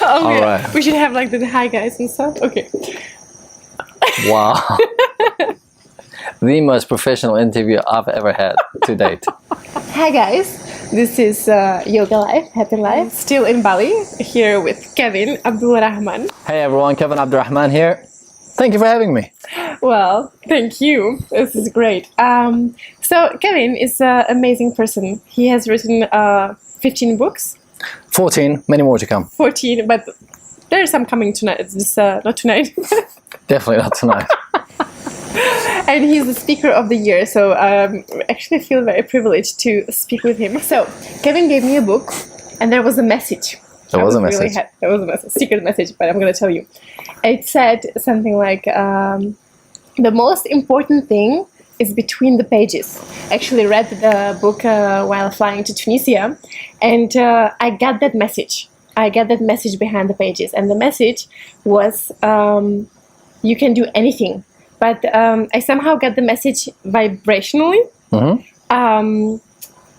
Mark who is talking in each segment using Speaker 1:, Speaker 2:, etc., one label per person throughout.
Speaker 1: All right.
Speaker 2: We should have like the hi guys and stuff. Okay.
Speaker 1: Wow. The most professional interview I've ever had to date.
Speaker 2: Hi guys, this is Yoga Life, Happy Life, still in Bali, here with Kevin Abdulrahman.
Speaker 1: Hey everyone, Kevin Abdulrahman here. Thank you for having me.
Speaker 2: Well, thank you. This is great. So Kevin is an amazing person. He has written 15 books.
Speaker 1: 14, many more to come.
Speaker 2: 14, but there are some coming tonight. It's just not tonight.
Speaker 1: Definitely not tonight.
Speaker 2: And he's the speaker of the year, so I actually feel very privileged to speak with him. So Kevin gave me a book, and there was a message.
Speaker 1: There was a message.
Speaker 2: There was a message, secret message, but I'm going to tell you. It said something like, the most important thing is between the pages. I actually read the book while flying to Tunisia, and I got that message. I got that message behind the pages, and the message was, you can do anything. But I somehow got the message vibrationally,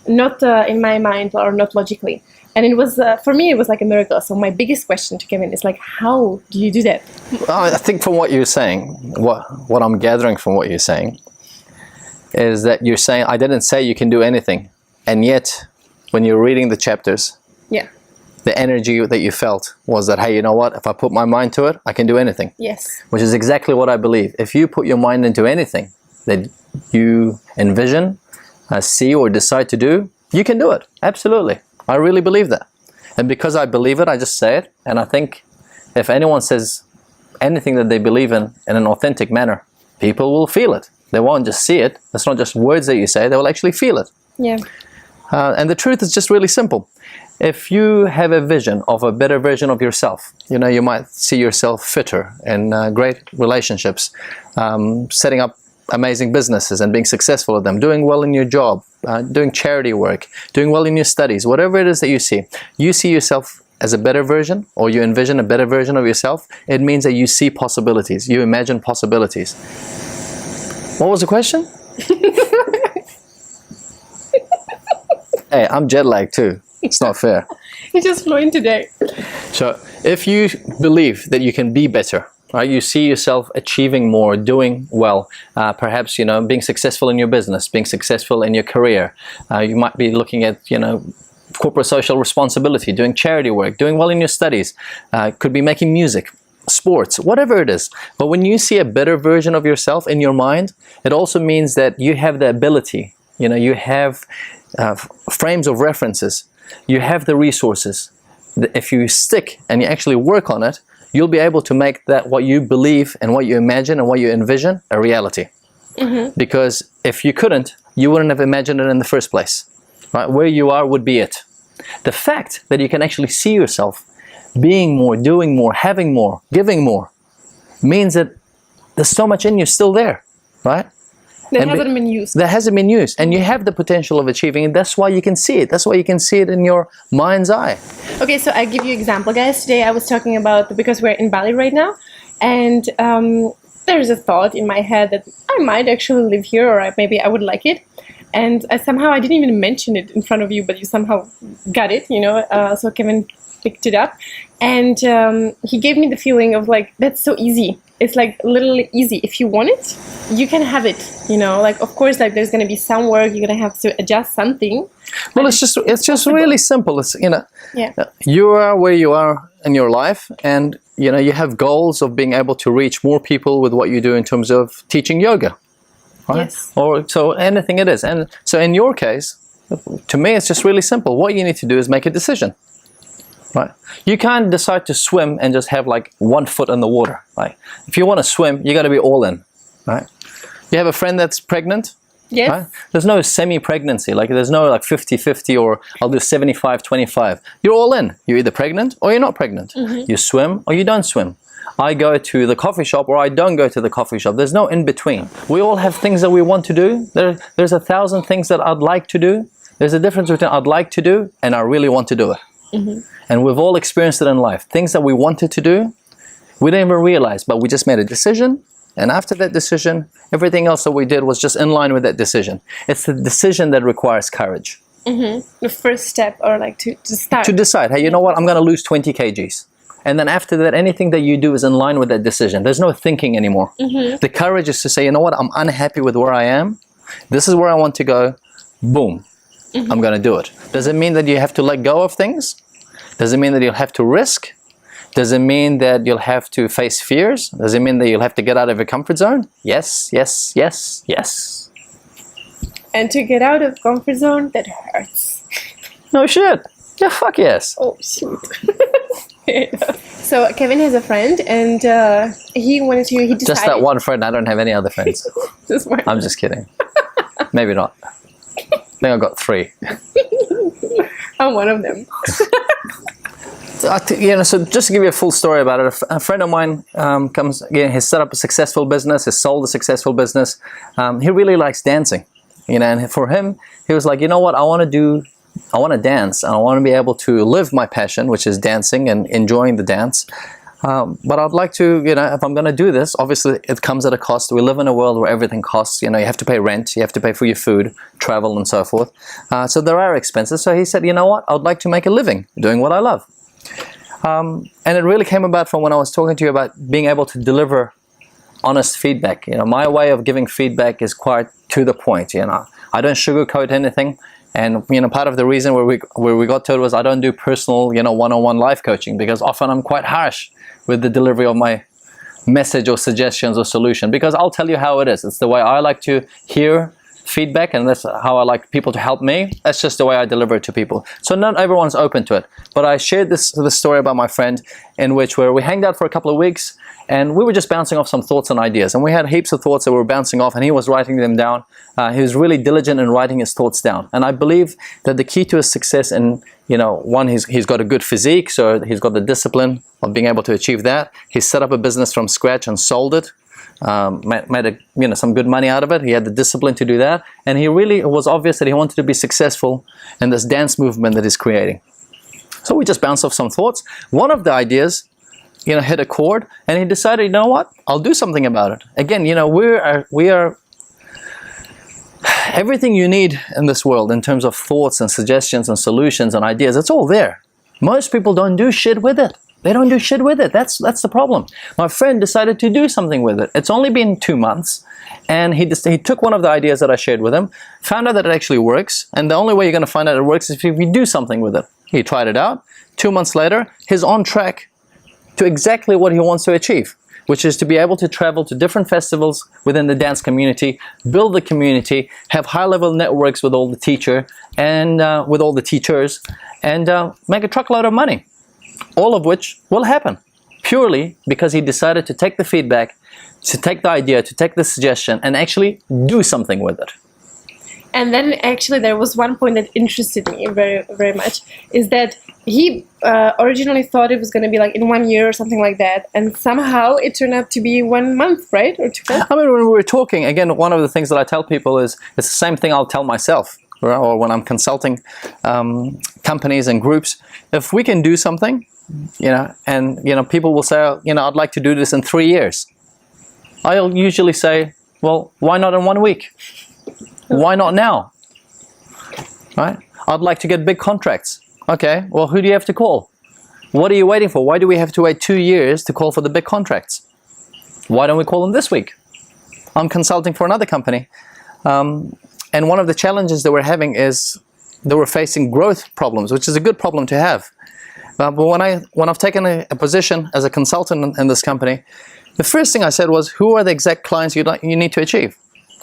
Speaker 2: not in my mind or not logically. And it was, for me, it was like a miracle. So my biggest question to Kevin is like, how do you do that?
Speaker 1: I think from what you're saying, what I'm gathering from what you're saying, is that you're saying, I didn't say you can do anything. And yet, when you're reading the chapters,
Speaker 2: Yeah.
Speaker 1: the energy that you felt was that, hey, you know what? If I put my mind to it, I can do anything.
Speaker 2: Yes.
Speaker 1: Which is exactly what I believe. If you put your mind into anything that you envision, see, or decide to do, you can do it. Absolutely. I really believe that. And because I believe it, I just say it. And I think if anyone says anything that they believe in an authentic manner, people will feel it. They won't just see it. It's not just words that you say. They will actually feel it.
Speaker 2: Yeah.
Speaker 1: And the truth is just really simple. If you have a vision of a better version of yourself, you know, you might see yourself fitter in great relationships, setting up amazing businesses and being successful at them, doing well in your job, doing charity work, doing well in your studies, whatever it is that you see yourself as a better version, or you envision a better version of yourself, it means that you see possibilities, you imagine possibilities. What was the question? Hey, I'm jet lagged too. It's not fair.
Speaker 2: He just flew in today.
Speaker 1: So if you believe that you can be better, right? You see yourself achieving more, doing well, perhaps, you know, being successful in your business, being successful in your career. You might be looking at, you know, corporate social responsibility, doing charity work, doing well in your studies, could be making music, sports, whatever it is. But when you see a better version of yourself in your mind, it also means that you have the ability, you know, you have frames of references, you have the resources. If you stick and you actually work on it, you'll be able to make that what you believe and what you imagine and what you envision a reality. Because if you couldn't, you wouldn't have imagined it in the first place. Right? Where you are would be it. The fact that you can actually see yourself being more, doing more, having more, giving more, means that there's so much in you still there, right?
Speaker 2: That hasn't been used.
Speaker 1: That hasn't been used. And you have the potential of achieving it. That's why you can see it. That's why you can see it in your mind's eye.
Speaker 2: Okay, so I give you an example, guys. Today I was talking about, because we're in Bali right now, and there's a thought in my head that I might actually live here, or maybe I would like it. And somehow I didn't even mention it in front of you, but you somehow got it, you know. So Kevin picked it up, and he gave me the feeling of like, that's so easy. It's like literally easy. If you want it, you can have it, you know. Like, of course, like there's going to be some work, you're going to have to adjust something.
Speaker 1: Well, it's just really simple. It's, you know,
Speaker 2: Yeah.
Speaker 1: you are where you are in your life, and you know, you have goals of being able to reach more people with what you do in terms of teaching yoga, right?
Speaker 2: Yes.
Speaker 1: Or so anything it is. And so in your case, to me, it's just really simple. What you need to do is make a decision. Right? You can't decide to swim and just have like 1 foot in the water. Right? If you want to swim, you got to be all in. Right? You have a friend that's pregnant.
Speaker 2: Yes.
Speaker 1: Right? There's no semi-pregnancy. Like there's no like 50-50 or I'll do 75-25. You're all in. You're either pregnant or you're not pregnant. You swim or you don't swim. I go to the coffee shop or I don't go to the coffee shop. There's no in between. We all have things that we want to do. There's 1,000 things that I'd like to do. There's a difference between I'd like to do and I really want to do it. And we've all experienced it in life. Things that we wanted to do, we didn't even realize, but we just made a decision. And after that decision, everything else that we did was just in line with that decision. It's the decision that requires courage.
Speaker 2: The first step, or like to start.
Speaker 1: To decide, hey, you know what? I'm going to lose 20 kgs. And then after that, anything that you do is in line with that decision. There's no thinking anymore. The courage is to say, you know what, I'm unhappy with where I am. This is where I want to go. Boom. I'm going to do it. Does it mean that you have to let go of things? Does it mean that you'll have to risk? Does it mean that you'll have to face fears? Does it mean that you'll have to get out of your comfort zone? Yes, yes, yes, yes.
Speaker 2: And to get out of comfort zone, that hurts.
Speaker 1: No shit. Yeah, fuck yes.
Speaker 2: Oh, shoot. So Kevin has a friend, and he decided...
Speaker 1: Just that one friend. I don't have any other friends.
Speaker 2: Just one.
Speaker 1: I'm just kidding. Maybe not. I think I've got 3.
Speaker 2: I'm one of them.
Speaker 1: So just to give you a full story about it, a friend of mine he's set up a successful business, has sold a successful business. He really likes dancing, and for him, he was like, you know what, I want to dance, and I want to be able to live my passion, which is dancing and enjoying the dance. But I'd like to, if I'm going to do this, obviously it comes at a cost. We live in a world where everything costs. You have to pay rent, you have to pay for your food, travel, and so forth. So there are expenses. So he said, you know what, I'd like to make a living doing what I love. And it really came about from when I was talking to you about being able to deliver honest feedback. My way of giving feedback is quite to the point. I don't sugarcoat anything. And part of the reason where we got to it was I don't do personal, one-on-one life coaching, because often I'm quite harsh with the delivery of my message or suggestions or solution, because I'll tell you how it is. It's the way I like to hear feedback, and that's how I like people to help me. That's just the way I deliver it to people. So not everyone's open to it. But I shared this story about my friend, in which where we hanged out for a couple of weeks, and we were just bouncing off some thoughts and ideas. And we had heaps of thoughts that we were bouncing off, and he was writing them down. He was really diligent in writing his thoughts down. And I believe that the key to his success in, one, he's got a good physique, so he's got the discipline of being able to achieve that. He set up a business from scratch and sold it. Made some good money out of it. He had the discipline to do that, and it was obvious that he wanted to be successful in this dance movement that he's creating. So we just bounced off some thoughts. One of the ideas, hit a chord, and he decided, you know what, I'll do something about it. Again, we are everything you need in this world in terms of thoughts and suggestions and solutions and ideas. It's all there. Most people don't do shit with it. They don't do shit with it. That's the problem. My friend decided to do something with it. It's only been 2 months, and he took one of the ideas that I shared with him, found out that it actually works, and the only way you're going to find out it works is if you do something with it. He tried it out. 2 months later, he's on track to exactly what he wants to achieve, which is to be able to travel to different festivals within the dance community, build the community, have high-level networks with all the teachers, and make a truckload of money. All of which will happen purely because he decided to take the feedback, to take the idea, to take the suggestion, and actually do something with it.
Speaker 2: And then actually there was one point that interested me very, very much, is that he originally thought it was going to be like in 1 year or something like that, and somehow it turned out to be 1 month, right? Or 2 months?
Speaker 1: I mean, when we were talking, again, one of the things that I tell people is it's the same thing I'll tell myself, or when I'm consulting companies and groups. If we can do something, and people will say, I'd like to do this in 3 years. I'll usually say, well, why not in 1 week? Why not now? Right? I'd like to get big contracts. Okay, well, who do you have to call? What are you waiting for? Why do we have to wait 2 years to call for the big contracts? Why don't we call them this week? I'm consulting for another company. And one of the challenges that we're having is that we're facing growth problems, which is a good problem to have. But when I've taken a position as a consultant in this company, the first thing I said was, who are the exact clients you need to achieve?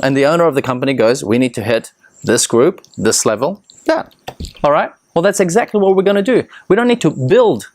Speaker 1: And the owner of the company goes, we need to hit this group, this level, that. All right, well, that's exactly what we're going to do. We don't need to build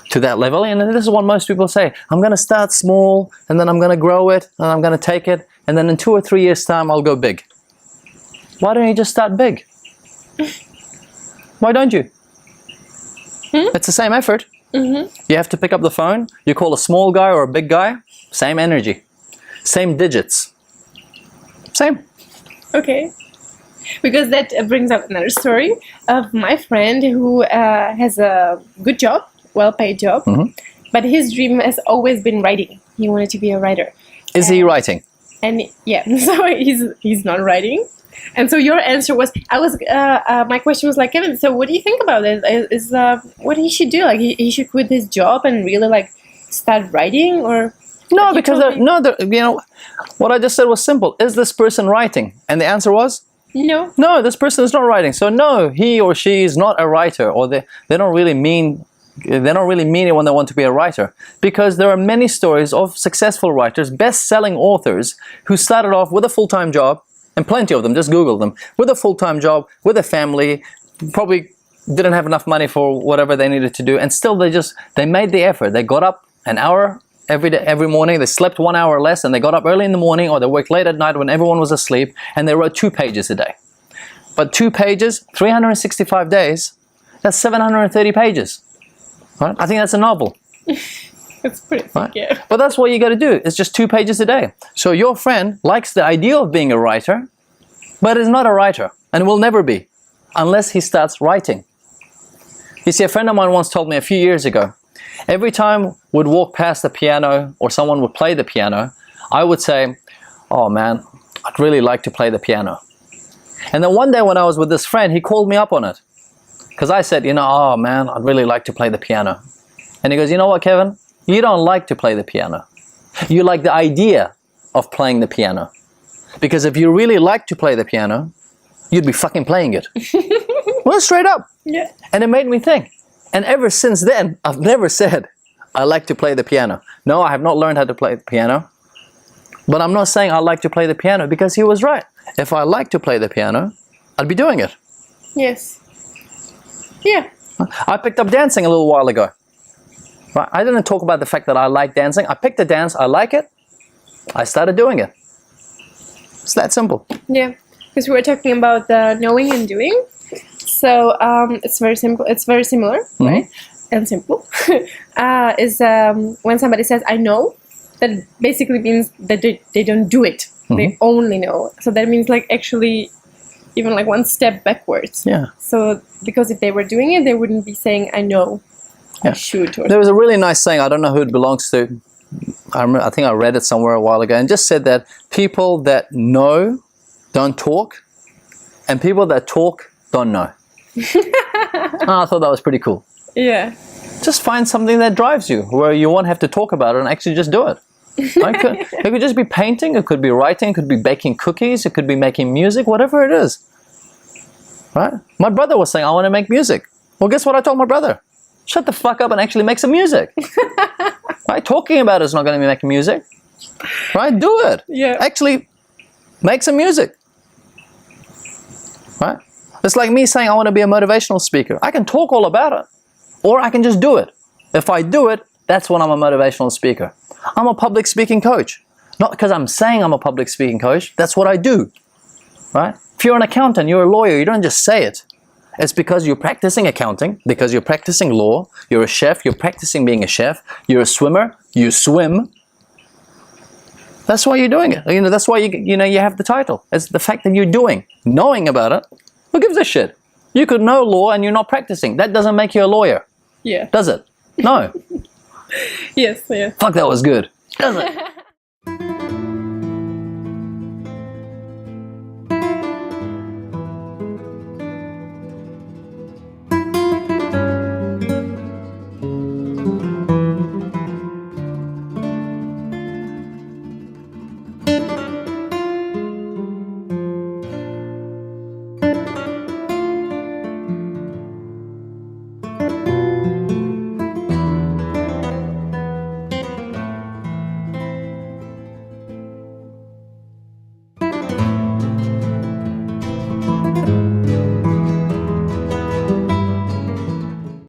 Speaker 1: to that level. And this is what most people say. I'm going to start small, and then I'm going to grow it, and I'm going to take it, and then in 2 or 3 years' time, I'll go big. Why don't you just start big? Why don't you? It's the same effort. You have to pick up the phone. You call a small guy or a big guy. Same energy. Same digits. Same.
Speaker 2: Okay. Because that brings up another story of my friend who has a good job, well-paid job, but his dream has always been writing. He wanted to be a writer.
Speaker 1: Is he writing?
Speaker 2: And yeah, so he's not writing. And so your answer was, my question was like, Kevin, so what do you think about it? What he should do? Like he should quit his job and really like start writing, or?
Speaker 1: No,
Speaker 2: like
Speaker 1: because what I just said was simple. Is this person writing? And the answer was
Speaker 2: no.
Speaker 1: no. This person is not writing. So no, he or she is not a writer, or they don't really mean it when they want to be a writer. Because there are many stories of successful writers, best-selling authors who started off with a full-time job, and plenty of them. Just Google them, with a full-time job, with a family, probably didn't have enough money for whatever they needed to do, and still they made the effort. They got up an hour every morning, they slept 1 hour less, and they got up early in the morning, or they worked late at night when everyone was asleep, and they wrote 2 pages a day. But 2 pages, 365 days, that's 730 pages. Right? I think that's a novel.
Speaker 2: It's pretty thick,
Speaker 1: Right?
Speaker 2: yeah.
Speaker 1: But that's what you got to do. It's just 2 pages a day. So your friend likes the idea of being a writer, but is not a writer, and will never be, unless he starts writing. You see, a friend of mine once told me a few years ago, every time we'd walk past the piano or someone would play the piano, I would say, oh man, I'd really like to play the piano. And then one day when I was with this friend, he called me up on it. Because I said, oh man, I'd really like to play the piano. And he goes, you know what, Kevin? You don't like to play the piano. You like the idea of playing the piano. Because if you really like to play the piano, you'd be fucking playing it. Well, straight up.
Speaker 2: Yeah.
Speaker 1: And it made me think. And ever since then, I've never said, I like to play the piano. No, I have not learned how to play the piano. But I'm not saying I like to play the piano, because he was right. If I like to play the piano, I'd be doing it.
Speaker 2: Yes. Yeah.
Speaker 1: I picked up dancing a little while ago. Right? I didn't talk about the fact that I like dancing. I picked a dance, I like it, I started doing it. It's that simple.
Speaker 2: Yeah. Because we were talking about the knowing and doing. So it's very simple. It's very similar, right? And simple. When somebody says, I know, that basically means that they don't do it. They only know. So that means like actually even like one step backwards.
Speaker 1: Yeah.
Speaker 2: So because if they were doing it, they wouldn't be saying, I know, I should. Or
Speaker 1: there was a really nice saying, I don't know who it belongs to. I think I read it somewhere a while ago, and just said that people that know don't talk, and people that talk don't know. I thought that was pretty cool.
Speaker 2: Yeah.
Speaker 1: Just find something that drives you, where you won't have to talk about it and actually just do it. It could just be painting, it could be writing, it could be baking cookies, it could be making music, whatever it is. Right? My brother was saying, I want to make music. Well, guess what I told my brother? Shut the fuck up and actually make some music. Right? Talking about it is not going to be making music. Right? Do it.
Speaker 2: Yeah.
Speaker 1: Actually, make some music. Right? It's like me saying I want to be a motivational speaker. I can talk all about it, or I can just do it. If I do it, that's when I'm a motivational speaker. I'm a public speaking coach. Not because I'm saying I'm a public speaking coach, that's what I do. Right? If you're an accountant, you're a lawyer, you don't just say it. It's because you're practicing accounting, because you're practicing law, you're a chef, you're practicing being a chef, you're a swimmer, you swim. That's why you're doing it. That's why you have the title. It's the fact that you're doing. Knowing about it, who gives a shit? You could know law and you're not practicing. That doesn't make you a lawyer.
Speaker 2: Yeah.
Speaker 1: Does it? No.
Speaker 2: Yes, yeah.
Speaker 1: Fuck, that was good. Does it?